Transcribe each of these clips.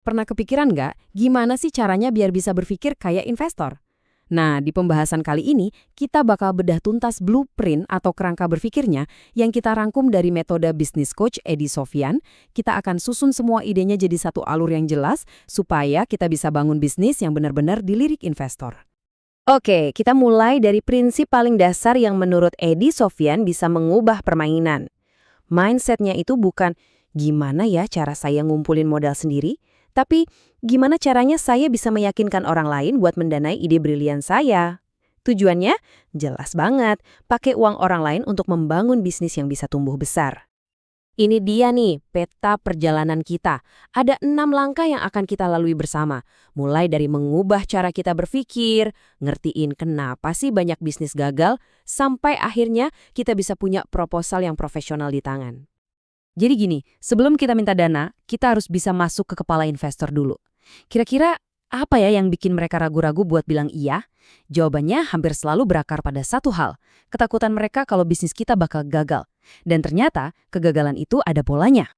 Pernah kepikiran nggak gimana sih caranya biar bisa berpikir kayak investor? Nah, di pembahasan kali ini, kita bakal bedah tuntas blueprint atau kerangka berpikirnya yang kita rangkum dari metode Business Coach Edi Sofyan. Kita akan susun semua idenya jadi satu alur yang jelas supaya kita bisa bangun bisnis yang benar-benar dilirik investor. Oke, kita mulai dari prinsip paling dasar yang menurut Edi Sofyan bisa mengubah permainan. Mindsetnya itu bukan gimana ya cara saya ngumpulin modal sendiri, tapi gimana caranya saya bisa meyakinkan orang lain buat mendanai ide brilian saya. Tujuannya jelas banget, pakai uang orang lain untuk membangun bisnis yang bisa tumbuh besar. Ini dia nih, peta perjalanan kita. Ada 6 langkah yang akan kita lalui bersama. Mulai dari mengubah cara kita berpikir, ngertiin kenapa sih banyak bisnis gagal, sampai akhirnya kita bisa punya proposal yang profesional di tangan. Jadi gini, sebelum kita minta dana, kita harus bisa masuk ke kepala investor dulu. Kira-kira apa ya yang bikin mereka ragu-ragu buat bilang iya? Jawabannya hampir selalu berakar pada satu hal, ketakutan mereka kalau bisnis kita bakal gagal. Dan ternyata kegagalan itu ada polanya.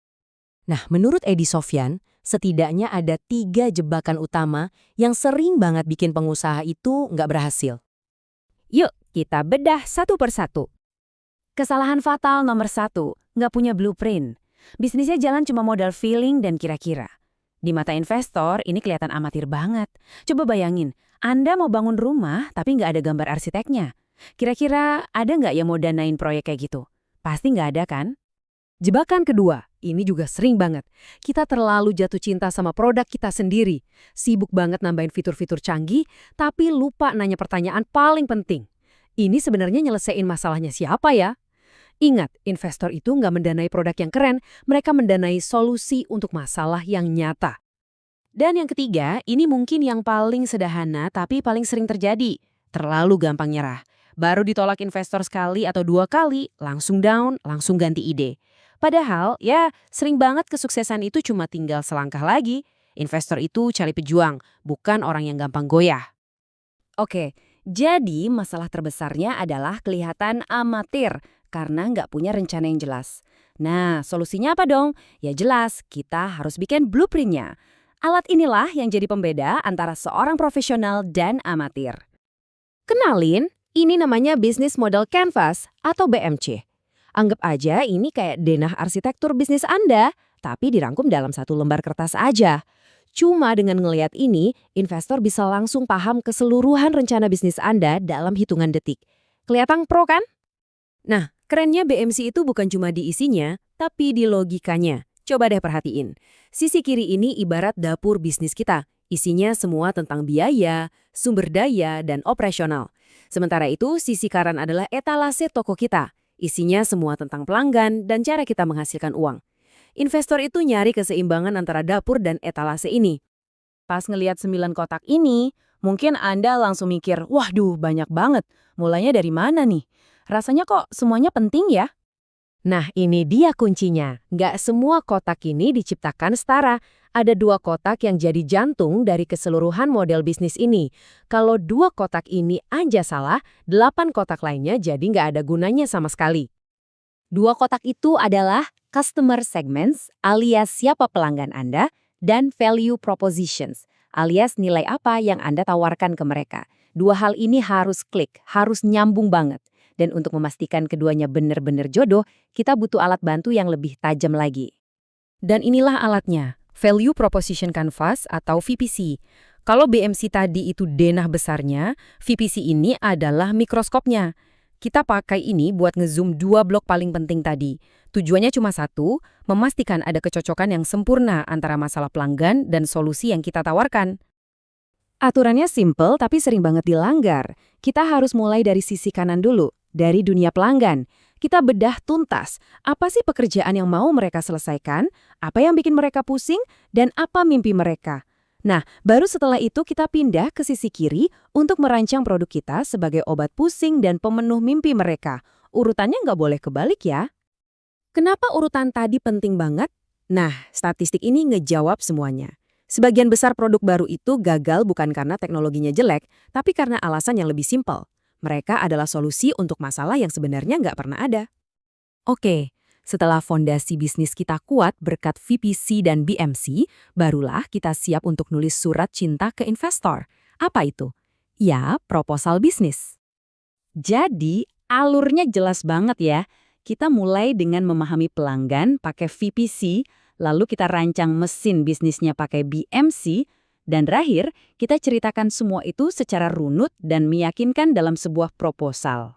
Nah, menurut Edi Sofyan, setidaknya ada 3 jebakan utama yang sering banget bikin pengusaha itu nggak berhasil. Yuk, kita bedah satu persatu. Kesalahan fatal nomor 1, nggak punya blueprint. Bisnisnya jalan cuma modal feeling dan kira-kira. Di mata investor, ini kelihatan amatir banget. Coba bayangin, Anda mau bangun rumah tapi nggak ada gambar arsiteknya. Kira-kira ada nggak yang mau danain proyek kayak gitu? Pasti nggak ada kan? Jebakan kedua, ini juga sering banget. Kita terlalu jatuh cinta sama produk kita sendiri. Sibuk banget nambahin fitur-fitur canggih, tapi lupa nanya pertanyaan paling penting. Ini sebenarnya nyelesain masalahnya siapa ya? Ingat, investor itu nggak mendanai produk yang keren, mereka mendanai solusi untuk masalah yang nyata. Dan yang ketiga, ini mungkin yang paling sederhana tapi paling sering terjadi. Terlalu gampang nyerah. Baru ditolak investor sekali atau 2 kali, langsung down, langsung ganti ide. Padahal, ya sering banget kesuksesan itu cuma tinggal selangkah lagi. Investor itu cari pejuang, bukan orang yang gampang goyah. Oke, jadi masalah terbesarnya adalah kelihatan amatir karena nggak punya rencana yang jelas. Nah, solusinya apa dong? Ya jelas, kita harus bikin blueprintnya. Alat inilah yang jadi pembeda antara seorang profesional dan amatir. Kenalin, ini namanya Business Model Canvas atau BMC. Anggap aja ini kayak denah arsitektur bisnis Anda, tapi dirangkum dalam satu lembar kertas aja. Cuma dengan ngelihat ini, investor bisa langsung paham keseluruhan rencana bisnis Anda dalam hitungan detik. Kelihatan pro kan? Nah, kerennya BMC itu bukan cuma di isinya, tapi di logikanya. Coba deh perhatiin. Sisi kiri ini ibarat dapur bisnis kita. Isinya semua tentang biaya, sumber daya, dan operasional. Sementara itu, sisi kanan adalah etalase toko kita. Isinya semua tentang pelanggan dan cara kita menghasilkan uang. Investor itu nyari keseimbangan antara dapur dan etalase ini. Pas ngelihat 9 kotak ini, mungkin Anda langsung mikir, waduh banyak banget, mulainya dari mana nih? Rasanya kok semuanya penting ya? Nah, ini dia kuncinya. Nggak semua kotak ini diciptakan setara. Ada 2 kotak yang jadi jantung dari keseluruhan model bisnis ini. Kalau 2 kotak ini aja salah, 8 kotak lainnya jadi nggak ada gunanya sama sekali. 2 kotak itu adalah customer segments alias siapa pelanggan Anda dan value propositions alias nilai apa yang Anda tawarkan ke mereka. 2 hal ini harus klik, harus nyambung banget. Dan untuk memastikan keduanya benar-benar jodoh, kita butuh alat bantu yang lebih tajam lagi. Dan inilah alatnya, Value Proposition Canvas atau VPC. Kalau BMC tadi itu denah besarnya, VPC ini adalah mikroskopnya. Kita pakai ini buat ngezoom 2 blok paling penting tadi. Tujuannya cuma satu, memastikan ada kecocokan yang sempurna antara masalah pelanggan dan solusi yang kita tawarkan. Aturannya simple tapi sering banget dilanggar. Kita harus mulai dari sisi kanan dulu, dari dunia pelanggan. Kita bedah tuntas, apa sih pekerjaan yang mau mereka selesaikan, apa yang bikin mereka pusing, dan apa mimpi mereka. Nah, baru setelah itu kita pindah ke sisi kiri untuk merancang produk kita sebagai obat pusing dan pemenuh mimpi mereka. Urutannya nggak boleh kebalik ya. Kenapa urutan tadi penting banget? Nah, statistik ini ngejawab semuanya. Sebagian besar produk baru itu gagal bukan karena teknologinya jelek, tapi karena alasan yang lebih simpel. Mereka adalah solusi untuk masalah yang sebenarnya nggak pernah ada. Oke, Setelah fondasi bisnis kita kuat berkat VPC dan BMC, barulah kita siap untuk nulis surat cinta ke investor. Apa itu? Ya, proposal bisnis. Jadi, alurnya jelas banget ya. Kita mulai dengan memahami pelanggan pakai VPC, lalu kita rancang mesin bisnisnya pakai BMC, dan terakhir, kita ceritakan semua itu secara runut dan meyakinkan dalam sebuah proposal.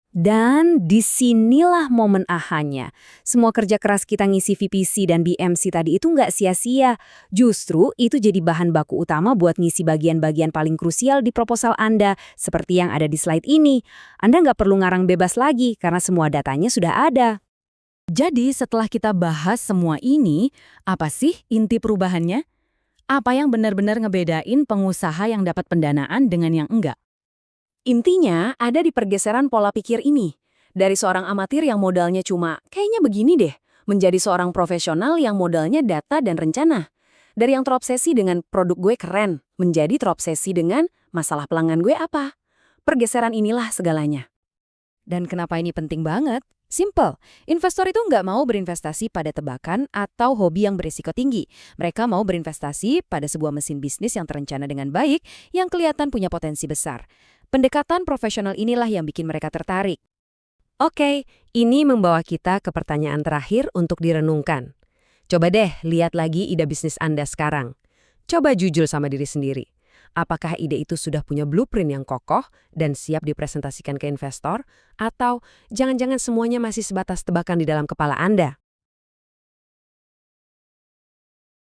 Dan disinilah momen ahanya. Semua kerja keras kita ngisi VPC dan BMC tadi itu nggak sia-sia. Justru itu jadi bahan baku utama buat ngisi bagian-bagian paling krusial di proposal Anda, seperti yang ada di slide ini. Anda nggak perlu ngarang bebas lagi, karena semua datanya sudah ada. Jadi setelah kita bahas semua ini, apa sih inti perubahannya? Apa yang benar-benar ngebedain pengusaha yang dapat pendanaan dengan yang enggak? Intinya ada di pergeseran pola pikir ini. Dari seorang amatir yang modalnya cuma, kayaknya begini deh, menjadi seorang profesional yang modalnya data dan rencana. Dari yang terobsesi dengan produk gue keren, menjadi terobsesi dengan masalah pelanggan gue apa. Pergeseran inilah segalanya. Dan kenapa ini penting banget? Simple, investor itu nggak mau berinvestasi pada tebakan atau hobi yang berisiko tinggi. Mereka mau berinvestasi pada sebuah mesin bisnis yang terencana dengan baik, yang kelihatan punya potensi besar. Pendekatan profesional inilah yang bikin mereka tertarik. Oke, ini membawa kita ke pertanyaan terakhir untuk direnungkan. Coba deh lihat lagi ide bisnis Anda sekarang. Coba jujur sama diri sendiri. Apakah ide itu sudah punya blueprint yang kokoh dan siap dipresentasikan ke investor? Atau jangan-jangan semuanya masih sebatas tebakan di dalam kepala Anda?